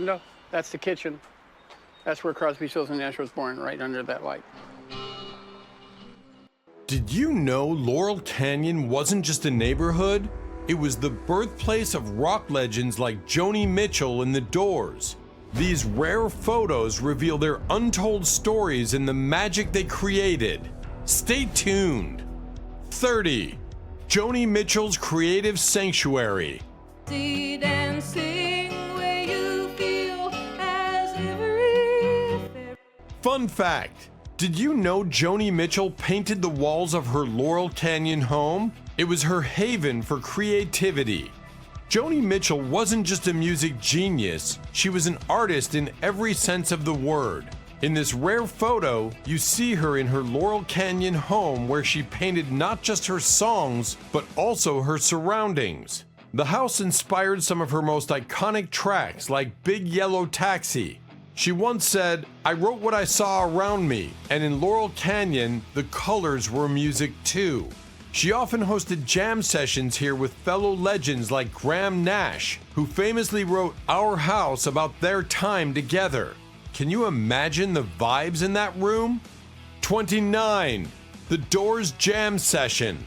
window, that's the kitchen. That's where Crosby, Sills, and Nash was born, right under that light. Did you know Laurel Canyon wasn't just a neighborhood? It was the birthplace of rock legends like Joni Mitchell and the Doors. These rare photos reveal their untold stories and the magic they created. Stay tuned. 30. Joanie Mitchell's Creative Sanctuary. Seed and sing where you feel as every... Fun fact. Did you know Joni Mitchell painted the walls of her Laurel Canyon home? It was her haven for creativity. Joni Mitchell wasn't just a music genius, she was an artist in every sense of the word. In this rare photo, you see her in her Laurel Canyon home where she painted not just her songs, but also her surroundings. The house inspired some of her most iconic tracks like Big Yellow Taxi. She once said, "I wrote what I saw around me, and in Laurel Canyon, the colors were music too." She often hosted jam sessions here with fellow legends like Nash, who famously wrote Our House about their time together. Can you imagine the vibes in that room? 29. The Doors Jam Session.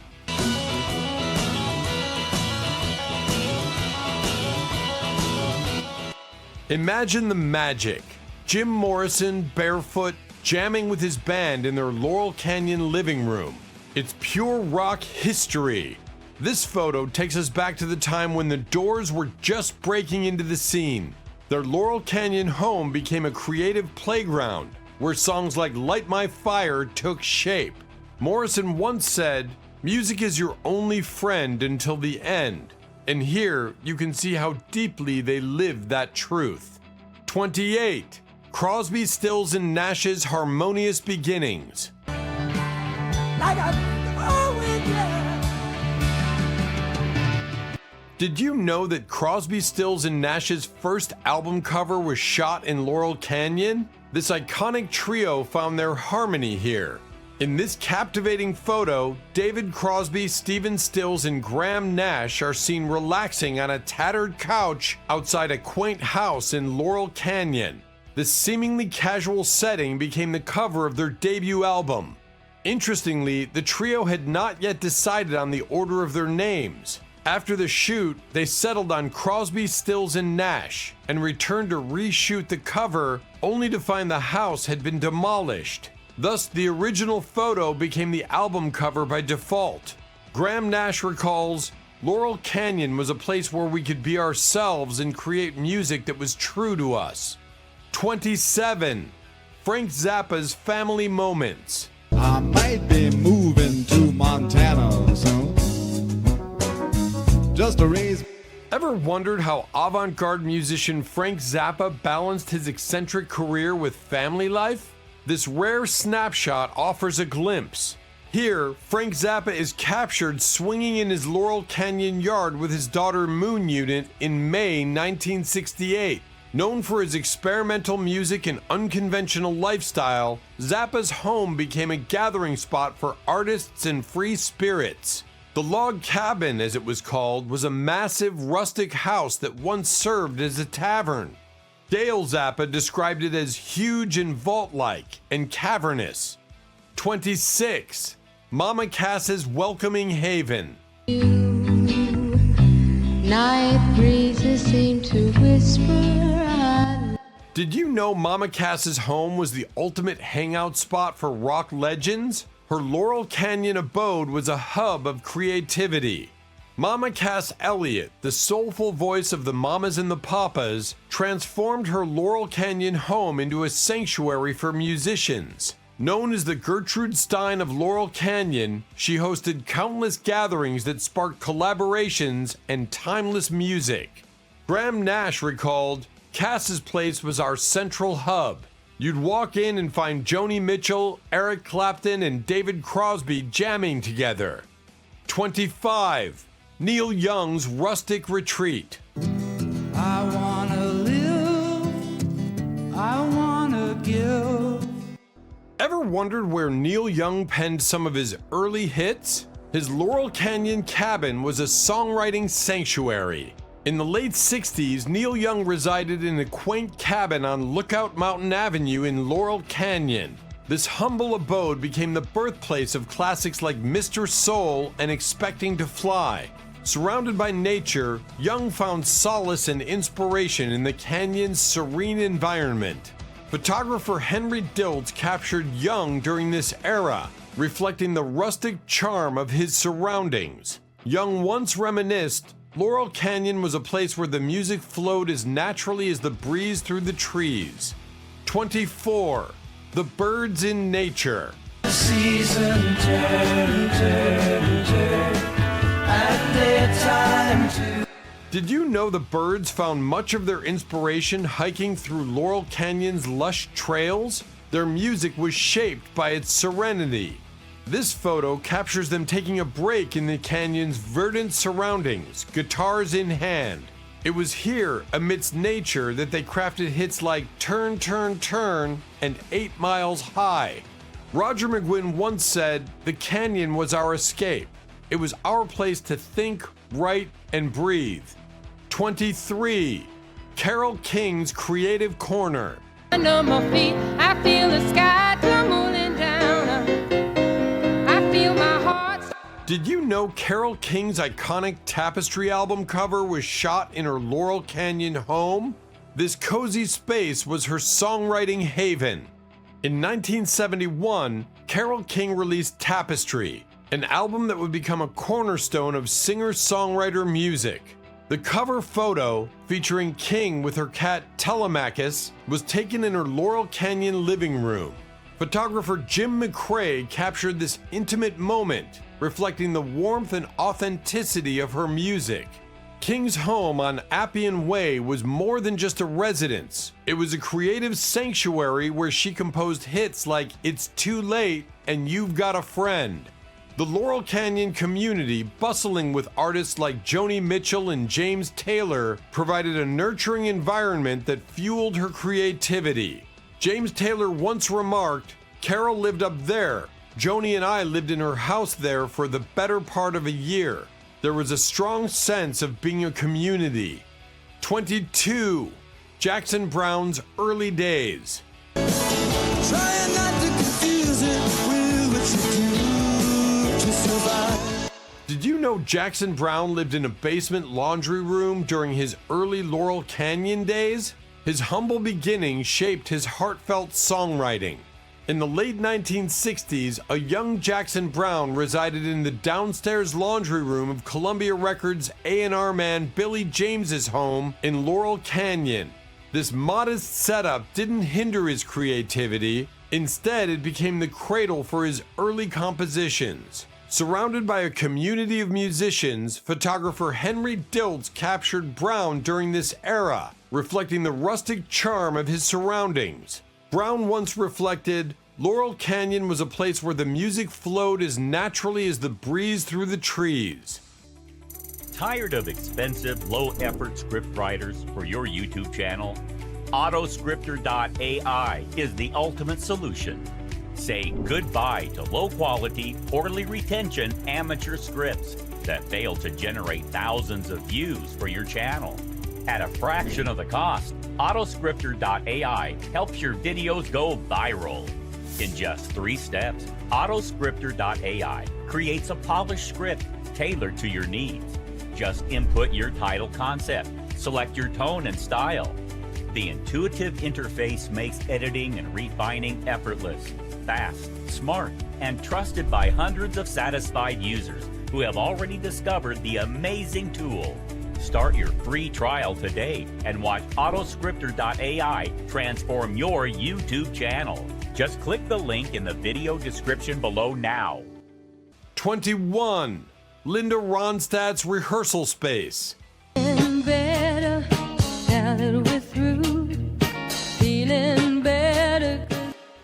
Imagine the magic. Jim Morrison, barefoot, jamming with his band in their Laurel Canyon living room. It's pure rock history. This photo takes us back to the time when the Doors were just breaking into the scene. Their Laurel Canyon home became a creative playground where songs like Light My Fire took shape. Morrison once said, "Music is your only friend until the end." And here you can see how deeply they lived that truth. 28. Crosby, Stills, and Nash's Harmonious Beginnings. Did you know that Crosby, Stills, and Nash's first album cover was shot in Laurel Canyon? This iconic trio found their harmony here. In this captivating photo, David Crosby, Stephen Stills, and Graham Nash are seen relaxing on a tattered couch outside a quaint house in Laurel Canyon. This seemingly casual setting became the cover of their debut album. Interestingly, the trio had not yet decided on the order of their names. After the shoot, they settled on Crosby, Stills, and Nash and returned to reshoot the cover, only to find the house had been demolished. Thus, the original photo became the album cover by default. Graham Nash recalls, "Laurel Canyon was a place where we could be ourselves and create music that was true to us." 27. Frank Zappa's Family Moments. I might be moving to Montana soon. Just to raise. Ever wondered how avant-garde musician Frank Zappa balanced his eccentric career with family life? This rare snapshot offers a glimpse. Here, Frank Zappa is captured swinging in his Laurel Canyon yard with his daughter Moon Unit in May 1968. Known for his experimental music and unconventional lifestyle, Zappa's home became a gathering spot for artists and free spirits. The log cabin, as it was called, was a massive rustic house that once served as a tavern. Dale Zappa described it as huge and vault-like and cavernous. 26. Mama Cass's Welcoming Haven. Night breezes seem to whisper. Did you know Mama Cass's home was the ultimate hangout spot for rock legends? Her Laurel Canyon abode was a hub of creativity. Mama Cass Elliott, the soulful voice of the Mamas and the Papas, transformed her Laurel Canyon home into a sanctuary for musicians. Known as the Gertrude Stein of Laurel Canyon, she hosted countless gatherings that sparked collaborations and timeless music. Graham Nash recalled, "Cass's place was our central hub. You'd walk in and find Joni Mitchell, Eric Clapton, and David Crosby jamming together." 25. Neil Young's Rustic Retreat. I wanna live, I wanna give. Ever wondered where Neil Young penned some of his early hits? His Laurel Canyon cabin was a songwriting sanctuary. In the late 60s, Neil Young resided in a quaint cabin on Lookout Mountain Avenue in Laurel Canyon. This humble abode became the birthplace of classics like Mr. Soul and Expecting to Fly. Surrounded by nature, Young found solace and inspiration in the canyon's serene environment. Photographer Henry Diltz captured Young during this era, reflecting the rustic charm of his surroundings. Young once reminisced, Laurel Canyon was a place where the music flowed as naturally as the breeze through the trees. 24. The birds in nature. Season turn, turn, turn, at their time to. Did you know the birds found much of their inspiration hiking through Laurel Canyon's lush trails? Their music was shaped by its serenity. This photo captures them taking a break in the canyon's verdant surroundings, guitars in hand. It was here, amidst nature, that they crafted hits like Turn, Turn, Turn and 8 Miles High. Roger McGuinn once said, "The canyon was our escape. It was our place to think, write, and breathe." 23. Carole King's Creative Corner. Under my feet, I feel the sky tumbling down. I feel my heart. Did you know Carole King's iconic Tapestry album cover was shot in her Laurel Canyon home? This cozy space was her songwriting haven. In 1971, Carole King released Tapestry, an album that would become a cornerstone of singer-songwriter music. The cover photo, featuring King with her cat Telemachus, was taken in her Laurel Canyon living room. Photographer Jim McCrae captured this intimate moment, reflecting the warmth and authenticity of her music. King's home on Appian Way was more than just a residence. It was a creative sanctuary where she composed hits like It's Too Late and You've Got a Friend. The Laurel Canyon community, bustling with artists like Joni Mitchell and James Taylor, provided a nurturing environment that fueled her creativity. James Taylor once remarked, "Carole lived up there. Joni and I lived in her house there for the better part of a year. There was a strong sense of being a community." 22. Jackson Browne's early days. Trying not to confuse it with what you do to survive. Did you know Jackson Browne lived in a basement laundry room during his early Laurel Canyon days? His humble beginnings shaped his heartfelt songwriting. In the late 1960s, a young Jackson Browne resided in the downstairs laundry room of Columbia Records A&R man Billy James's home in Laurel Canyon. This modest setup didn't hinder his creativity. Instead, it became the cradle for his early compositions. Surrounded by a community of musicians, photographer Henry Diltz captured Browne during this era, reflecting the rustic charm of his surroundings. Browne once reflected, "Laurel Canyon was a place where the music flowed as naturally as the breeze through the trees." Tired of expensive, low-effort script writers for your YouTube channel? Autoscripter.ai is the ultimate solution. Say goodbye to low-quality, poorly retention amateur scripts that fail to generate thousands of views for your channel. At a fraction of the cost, Autoscripter.ai helps your videos go viral. In just 3 steps, Autoscripter.ai creates a polished script tailored to your needs. Just input your title concept, select your tone and style. The intuitive interface makes editing and refining effortless, fast, smart, and trusted by hundreds of satisfied users who have already discovered the amazing tool. Start your free trial today and watch Autoscripter.ai transform your YouTube channel. Just click the link in the video description below now. 21. Linda Ronstadt's rehearsal space. Feeling better now that we're through. Feeling better.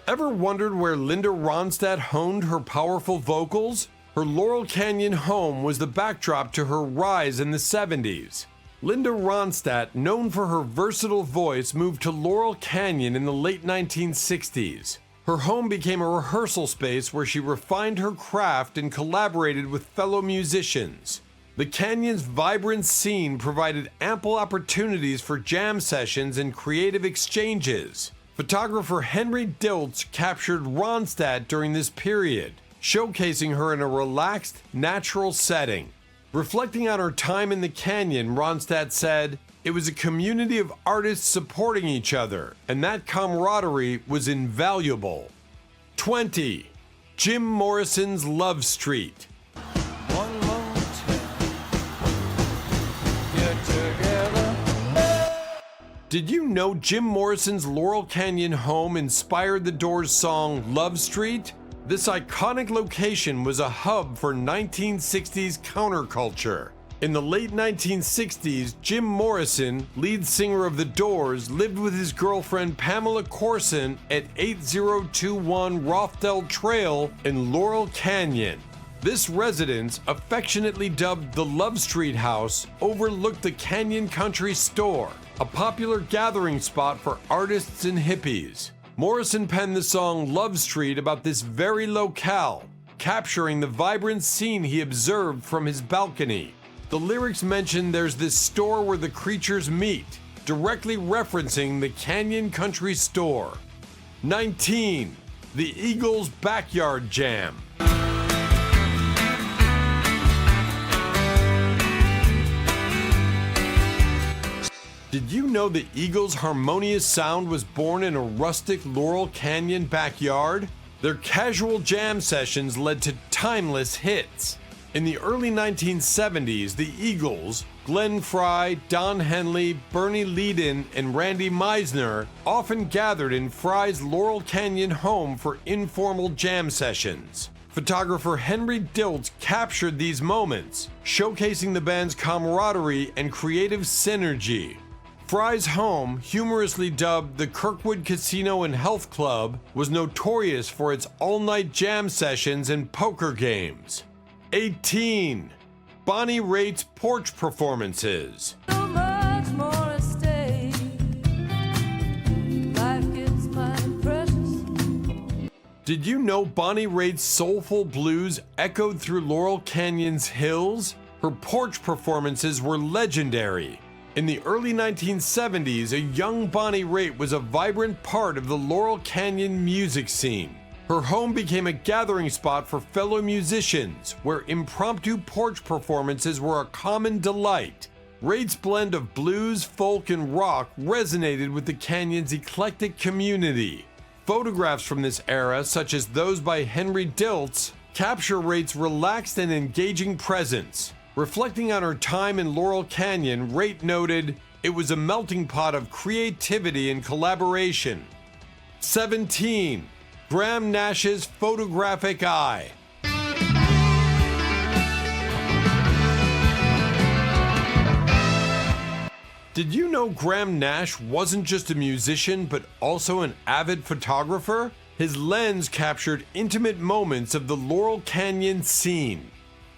Ever wondered where Linda Ronstadt honed her powerful vocals? Her Laurel Canyon home was the backdrop to her rise in the 70s. Linda Ronstadt, known for her versatile voice, moved to Laurel Canyon in the late 1960s. Her home became a rehearsal space where she refined her craft and collaborated with fellow musicians. The canyon's vibrant scene provided ample opportunities for jam sessions and creative exchanges. Photographer Henry Diltz captured Ronstadt during this period, showcasing her in a relaxed, natural setting. Reflecting on her time in the canyon, Ronstadt said, "It was a community of artists supporting each other, and that camaraderie was invaluable." 20. Jim Morrison's Love Street. One more time. Get together. Did you know Jim Morrison's Laurel Canyon home inspired the Doors' song Love Street? This iconic location was a hub for 1960s counterculture. In the late 1960s, Jim Morrison, lead singer of The Doors, lived with his girlfriend Pamela Dears at 8021 Rothdale Trail in Laurel Canyon. This residence, affectionately dubbed the Love Street House, overlooked the Canyon Country Store, a popular gathering spot for artists and hippies. Morrison penned the song Love Street about this very locale, capturing the vibrant scene he observed from his balcony. The lyrics mention there's this store where the creatures meet, directly referencing the Canyon Country Store. 19. The Eagles' Backyard Jam. Did you know the Eagles' harmonious sound was born in a rustic Laurel Canyon backyard? Their casual jam sessions led to timeless hits. In the early 1970s, the Eagles, Glenn Frey, Don Henley, Bernie Leadon, and Randy Meisner often gathered in Frey's Laurel Canyon home for informal jam sessions. Photographer Henry Diltz captured these moments, showcasing the band's camaraderie and creative synergy. Frey's home, humorously dubbed the Kirkwood Casino and Health Club, was notorious for its all-night jam sessions and poker games. 18. Bonnie Raitt's Porch performances. So much more at stake. Life gets mighty precious. Did you know Bonnie Raitt's soulful blues echoed through Laurel Canyon's hills? Her Porch performances were legendary. In the early 1970s, a young Bonnie Raitt was a vibrant part of the Laurel Canyon music scene. Her home became a gathering spot for fellow musicians, where impromptu porch performances were a common delight. Raitt's blend of blues, folk, and rock resonated with the canyon's eclectic community. Photographs from this era, such as those by Henry Diltz, capture Raitt's relaxed and engaging presence. Reflecting on her time in Laurel Canyon, Raitt noted, "It was a melting pot of creativity and collaboration." 17. Graham Nash's Photographic Eye. Did you know Graham Nash wasn't just a musician but also an avid photographer? His lens captured intimate moments of the Laurel Canyon scene.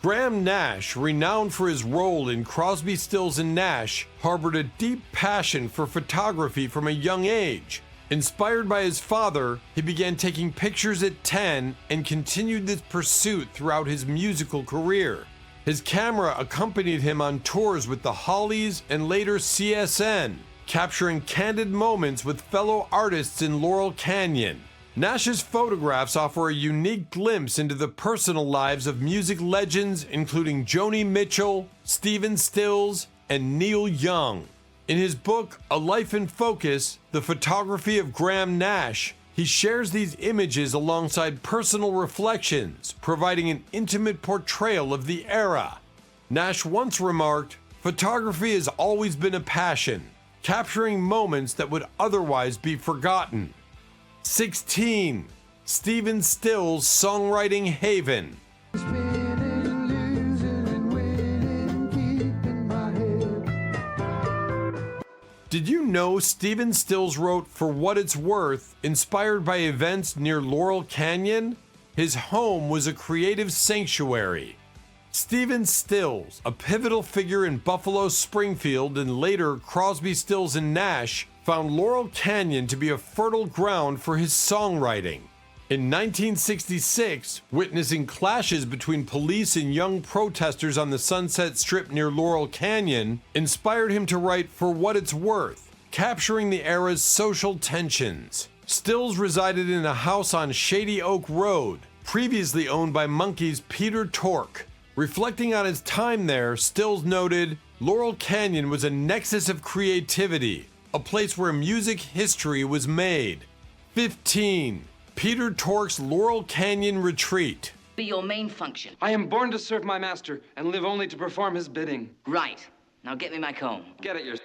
Graham Nash, renowned for his role in Crosby, Stills, and Nash, harbored a deep passion for photography from a young age. Inspired by his father, he began taking pictures at 10 and continued this pursuit throughout his musical career. His camera accompanied him on tours with the Hollies and later CSN, capturing candid moments with fellow artists in Laurel Canyon. Nash's photographs offer a unique glimpse into the personal lives of music legends including Joni Mitchell, Stephen Stills, and Neil Young. In his book, A Life in Focus, The Photography of Graham Nash, he shares these images alongside personal reflections, providing an intimate portrayal of the era. Nash once remarked, "Photography has always been a passion, capturing moments that would otherwise be forgotten." 16. Stephen Stills' Songwriting Haven. Did you know Stephen Stills wrote For What It's Worth, inspired by events near Laurel Canyon? His home was a creative sanctuary. Stephen Stills, a pivotal figure in Buffalo Springfield and later Crosby, Stills, and Nash, found Laurel Canyon to be a fertile ground for his songwriting. In 1966, witnessing clashes between police and young protesters on the Sunset Strip near Laurel Canyon inspired him to write For What It's Worth, capturing the era's social tensions. Stills resided in a house on Shady Oak Road, previously owned by Monkey's Peter Tork. Reflecting on his time there, Stills noted, Laurel Canyon was a nexus of creativity, a place where music history was made. 15. Peter Tork's Laurel Canyon Retreat. Be your main function. I am born to serve my master and live only to perform his bidding. Right. Now get me my comb. Get it,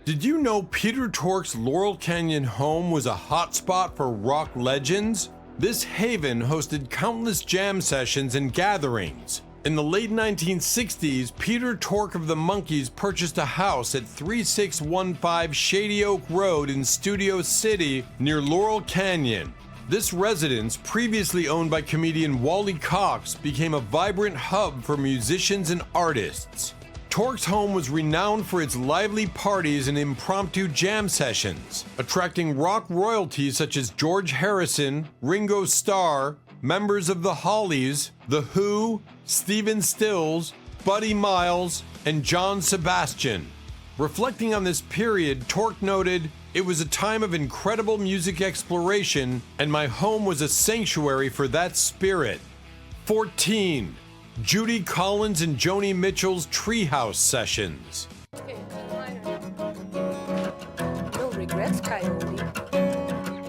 Did you know Peter Tork's Laurel Canyon home was a hotspot for rock legends? This haven hosted countless jam sessions and gatherings. In the late 1960s, Peter Tork of the Monkees purchased a house at 3615 Shady Oak Road in Studio City near Laurel Canyon. This residence, previously owned by comedian Wally Cox, became a vibrant hub for musicians and artists. Tork's home was renowned for its lively parties and impromptu jam sessions, attracting rock royalty such as George Harrison, Ringo Starr, members of the Hollies, The Who, Stephen Stills, Buddy Miles, and John Sebastian. Reflecting on this period, Tork noted, "It was a time of incredible music exploration, and my home was a sanctuary for that spirit." 14. Judy Collins and Joni Mitchell's Treehouse Sessions. No regrets, Coyote.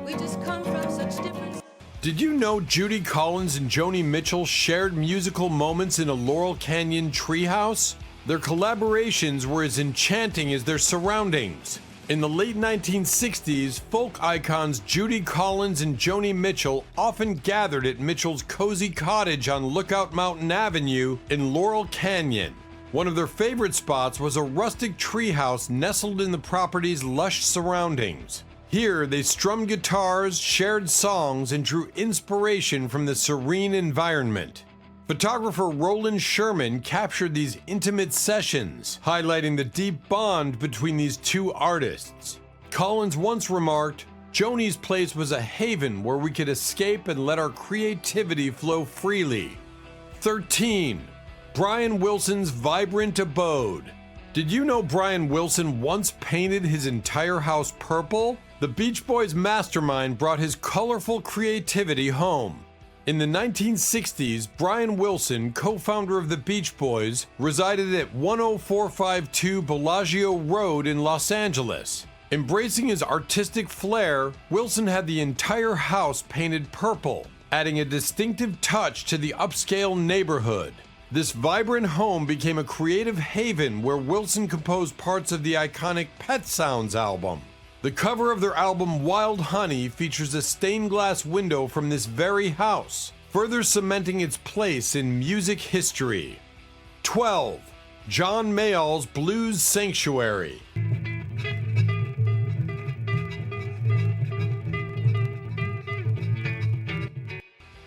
We just come from such different... Did you know Judy Collins and Joni Mitchell shared musical moments in a Laurel Canyon treehouse? Their collaborations were as enchanting as their surroundings. In the late 1960s, folk icons Judy Collins and Joni Mitchell often gathered at Mitchell's cozy cottage on Lookout Mountain Avenue in Laurel Canyon. One of their favorite spots was a rustic treehouse nestled in the property's lush surroundings. Here, they strummed guitars, shared songs, and drew inspiration from the serene environment. Photographer Roland Sherman captured these intimate sessions, highlighting the deep bond between these two artists. Collins once remarked, "Joni's place was a haven where we could escape and let our creativity flow freely." 13. Brian Wilson's vibrant abode. Did you know Brian Wilson once painted his entire house purple? The Beach Boys mastermind brought his colorful creativity home. In the 1960s, Brian Wilson, co-founder of the Beach Boys, resided at 10452 Bellagio Road in Los Angeles. Embracing his artistic flair, Wilson had the entire house painted purple, adding a distinctive touch to the upscale neighborhood. This vibrant home became a creative haven where Wilson composed parts of the iconic Pet Sounds album. The cover of their album Wild Honey features a stained glass window from this very house, further cementing its place in music history. 12. John Mayall's Blues Sanctuary.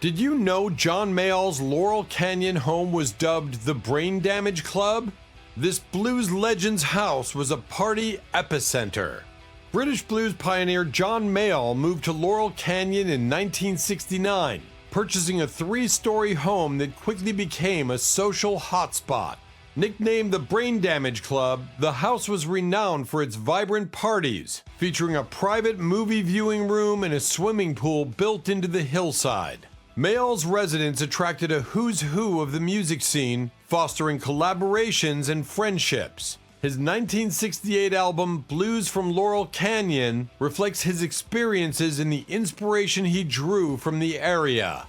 Did you know John Mayall's Laurel Canyon home was dubbed the Brain Damage Club? This blues legend's house was a party epicenter. British blues pioneer John Mayall moved to Laurel Canyon in 1969, purchasing a 3-story home that quickly became a social hotspot. Nicknamed the Brain Damage Club, the house was renowned for its vibrant parties, featuring a private movie viewing room and a swimming pool built into the hillside. Mayall's residence attracted a who's who of the music scene, fostering collaborations and friendships. His 1968 album, Blues from Laurel Canyon, reflects his experiences and the inspiration he drew from the area.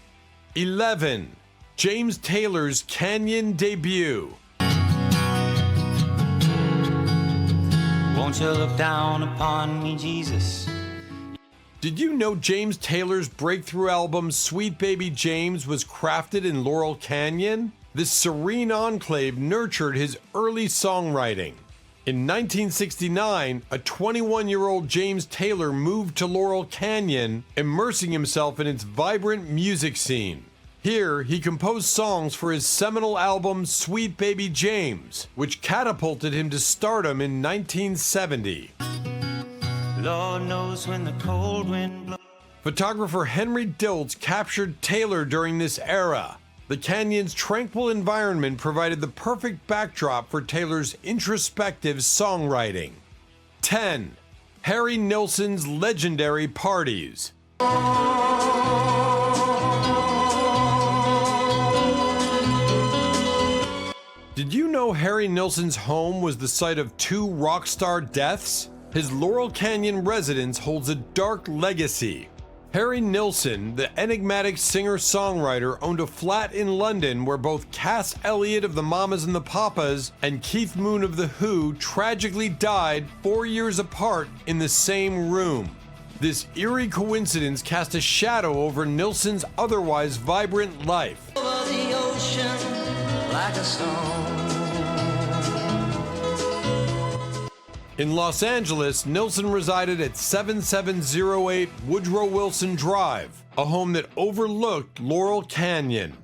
11. James Taylor's Canyon debut. Won't you look down upon me, Jesus? Did you know James Taylor's breakthrough album, Sweet Baby James, was crafted in Laurel Canyon? This serene enclave nurtured his early songwriting. In 1969, a 21-year-old James Taylor moved to Laurel Canyon, immersing himself in its vibrant music scene. Here, he composed songs for his seminal album, Sweet Baby James, which catapulted him to stardom in 1970. Lord knows when the cold wind blows. Photographer Henry Diltz captured Taylor during this era. The canyon's tranquil environment provided the perfect backdrop for Taylor's introspective songwriting. 10. Harry Nilsson's legendary parties. Did you know Harry Nilsson's home was the site of 2 rock star deaths? His Laurel Canyon residence holds a dark legacy. Harry Nilsson, the enigmatic singer-songwriter, owned a flat in London where both Cass Elliot of the Mamas and the Papas and Keith Moon of The Who tragically died 4 years apart in the same room. This eerie coincidence cast a shadow over Nilsson's otherwise vibrant life. Over the ocean like a stone. In Los Angeles, Nilsson resided at 7708 Woodrow Wilson Drive, a home that overlooked Laurel Canyon.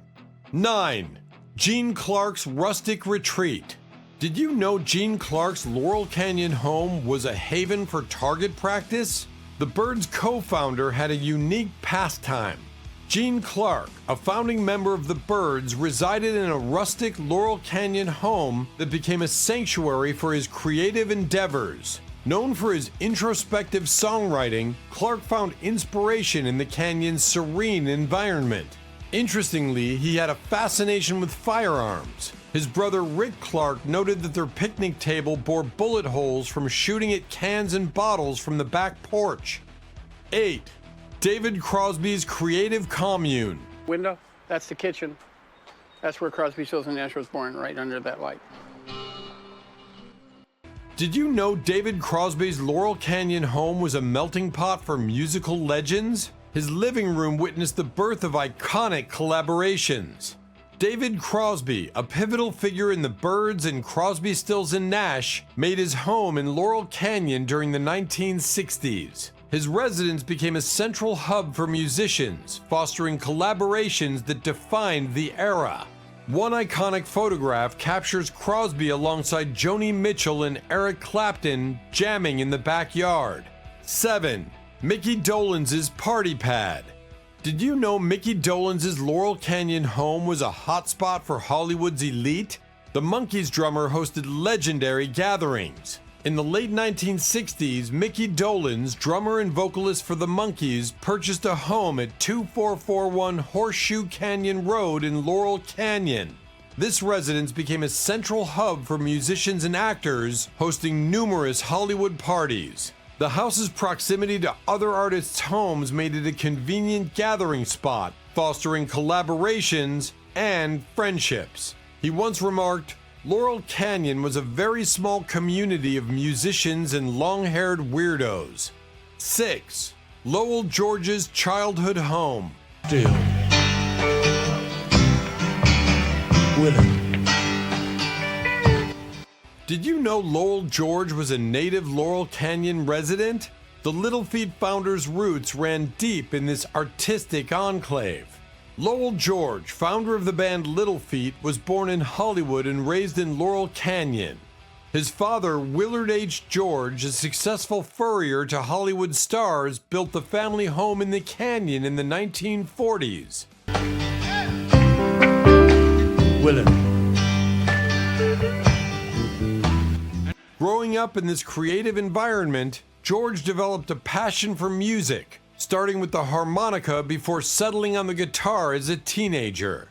9. Gene Clark's Rustic Retreat. Did you know Gene Clark's Laurel Canyon home was a haven for target practice? The Byrds' co-founder had a unique pastime. Gene Clark, a founding member of the Byrds, resided in a rustic Laurel Canyon home that became a sanctuary for his creative endeavors. Known for his introspective songwriting, Clark found inspiration in the canyon's serene environment. Interestingly, he had a fascination with firearms. His brother Rick Clark noted that their picnic table bore bullet holes from shooting at cans and bottles from the back porch. 8. David Crosby's creative commune. Window, that's the kitchen. That's where Crosby, Sills, and Nash was born, right under that light. Did you know David Crosby's Laurel Canyon home was a melting pot for musical legends? His living room witnessed the birth of iconic collaborations. David Crosby, a pivotal figure in the Byrds and Crosby, Stills, and Nash, made his home in Laurel Canyon during the 1960s. His residence became a central hub for musicians, fostering collaborations that defined the era. One iconic photograph captures Crosby alongside Joni Mitchell and Eric Clapton jamming in the backyard. 7. Mickey Dolans' party pad. Did you know Mickey Dolans' Laurel Canyon home was a hotspot for Hollywood's elite? The Monkees drummer hosted legendary gatherings. In the late 1960s, Mickey Dolans, drummer and vocalist for the Monkees, purchased a home at 2441 Horseshoe Canyon Road in Laurel Canyon. This residence became a central hub for musicians and actors, hosting numerous Hollywood parties. The house's proximity to other artists' homes made it a convenient gathering spot, fostering collaborations and friendships. He once remarked, "Laurel Canyon was a very small community of musicians and long-haired weirdos." 6. Lowell George's childhood home. Still. Willing. Did you know Lowell George was a native Laurel Canyon resident? The Little Feat founder's roots ran deep in this artistic enclave. Lowell George, founder of the band Little Feat, was born in Hollywood and raised in Laurel Canyon. His father, Willard H. George, a successful furrier to Hollywood stars, built the family home in the canyon in the 1940s. Willing. Growing up in this creative environment, George developed a passion for music, starting with the harmonica before settling on the guitar as a teenager.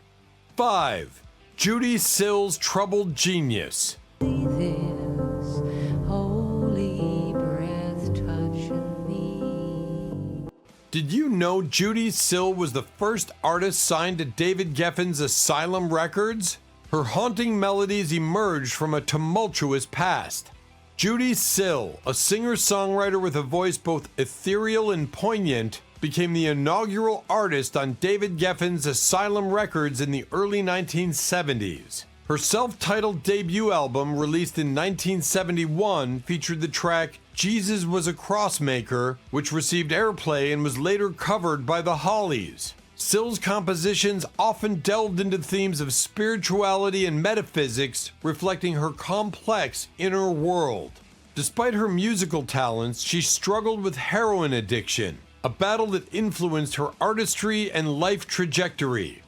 5. Judy Sills' troubled genius. This holy breath touching me. Did you know Judy Sills was the first artist signed to David Geffen's Asylum Records? Her haunting melodies emerged from a tumultuous past. Judy Sills, a singer-songwriter with a voice both ethereal and poignant, became the inaugural artist on David Geffen's Asylum Records in the early 1970s. Her self-titled debut album, released in 1971, featured the track Jesus Was a Crossmaker, which received airplay and was later covered by the Hollies. Sills' compositions often delved into themes of spirituality and metaphysics, reflecting her complex inner world. Despite her musical talents, she struggled with heroin addiction. a battle that influenced her artistry and life trajectory.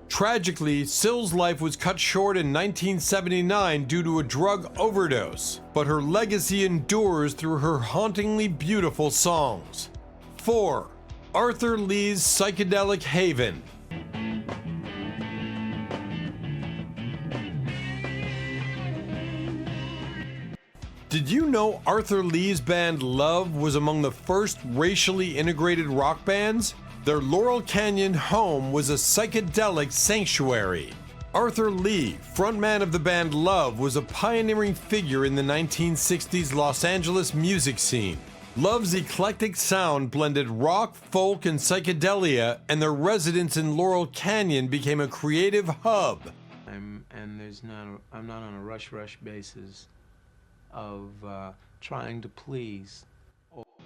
Tragically, Sills' life was cut short in 1979 due to a drug overdose, but her legacy endures through her hauntingly beautiful songs. 4. Arthur Lee's Psychedelic Haven. Did you know Arthur Lee's band Love was among the first racially integrated rock bands? Their Laurel Canyon home was a psychedelic sanctuary. Arthur Lee, frontman of the band Love, was a pioneering figure in the 1960s Los Angeles music scene. Love's eclectic sound blended rock, folk, and psychedelia, and their residence in Laurel Canyon became a creative hub. I'm not on a rush basis of trying to please.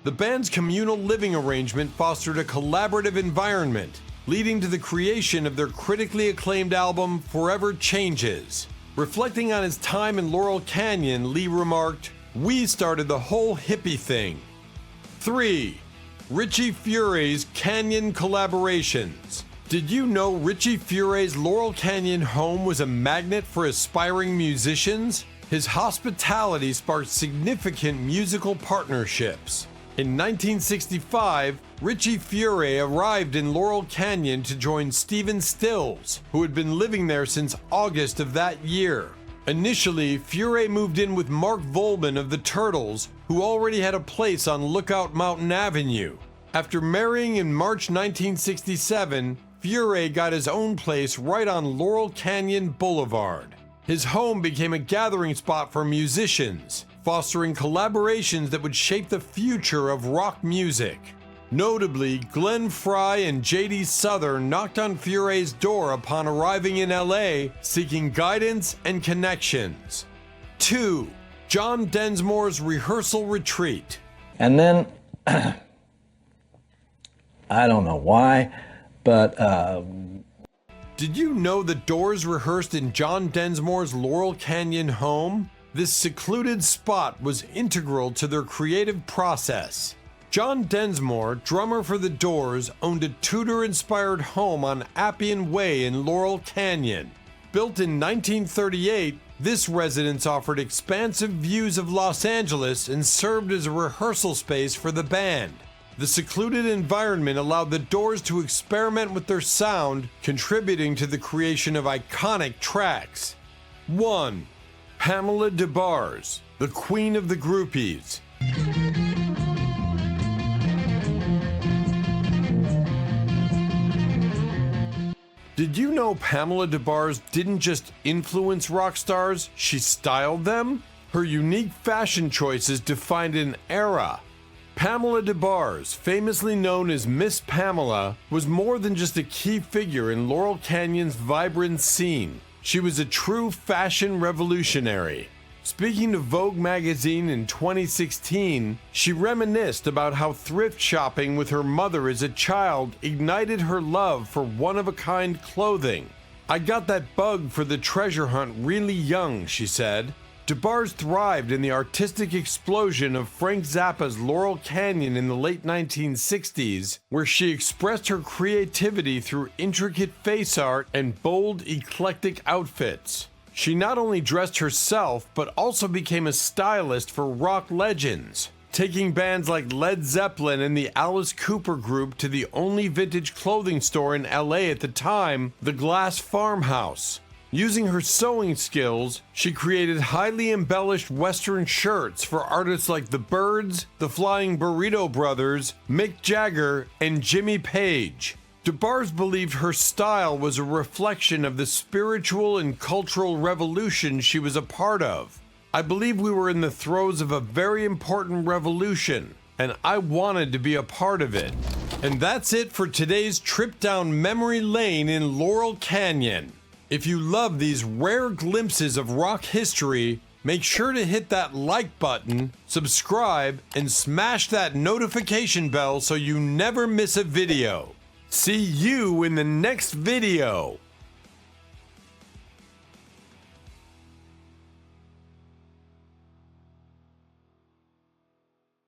The band's communal living arrangement fostered a collaborative environment, leading to the creation of their critically acclaimed album, Forever Changes. Reflecting on his time in Laurel Canyon, Lee remarked, "We started the whole hippie thing." 3. Richie Fury's Canyon Collaborations. Did you know Richie Fury's Laurel Canyon home was a magnet for aspiring musicians? His hospitality sparked significant musical partnerships. In 1965, Richie Fury arrived in Laurel Canyon to join Stephen Stills, who had been living there since August of that year. Initially, Fury moved in with Mark Volman of the Turtles, who already had a place on Lookout Mountain Avenue. After marrying in March 1967, Fury got his own place right on Laurel Canyon Boulevard. His home became a gathering spot for musicians, fostering collaborations that would shape the future of rock music. Notably, Glenn Frey and J.D. Souther knocked on Fury's door upon arriving in LA, seeking guidance and connections. 2. John Densmore's Rehearsal Retreat. And then, I don't know why, but did you know the Doors rehearsed in John Densmore's Laurel Canyon home? This secluded spot was integral to their creative process. John Densmore, drummer for the Doors, owned a Tudor-inspired home on Appian Way in Laurel Canyon. Built in 1938, this residence offered expansive views of Los Angeles and served as a rehearsal space for the band. The secluded environment allowed the Doors to experiment with their sound, contributing to the creation of iconic tracks. 1. Pamela Dears, the Queen of the Groupies. Did you know Pamela Dears didn't just influence rock stars, she styled them? Her unique fashion choices defined an era. Pamela Dears, famously known as Miss Pamela, was more than just a key figure in Laurel Canyon's vibrant scene. She was a true fashion revolutionary. Speaking to Vogue magazine in 2016, she reminisced about how thrift shopping with her mother as a child ignited her love for one-of-a-kind clothing. "I got that bug for the treasure hunt really young," she said. Dears thrived in the artistic explosion of Frank Zappa's Laurel Canyon in the late 1960s, where she expressed her creativity through intricate face art and bold, eclectic outfits. She not only dressed herself, but also became a stylist for rock legends, taking bands like Led Zeppelin and the Alice Cooper Group to the only vintage clothing store in LA at the time, the Glass Farmhouse. Using her sewing skills, she created highly embellished Western shirts for artists like the Byrds, the Flying Burrito Brothers, Mick Jagger, and Jimmy Page. Dears believed her style was a reflection of the spiritual and cultural revolution she was a part of. "I believe we were in the throes of a very important revolution, and I wanted to be a part of it." And that's it for today's trip down memory lane in Laurel Canyon. If you love these rare glimpses of rock history, make sure to hit that like button, subscribe, and smash that notification bell so you never miss a video. See you in the next video.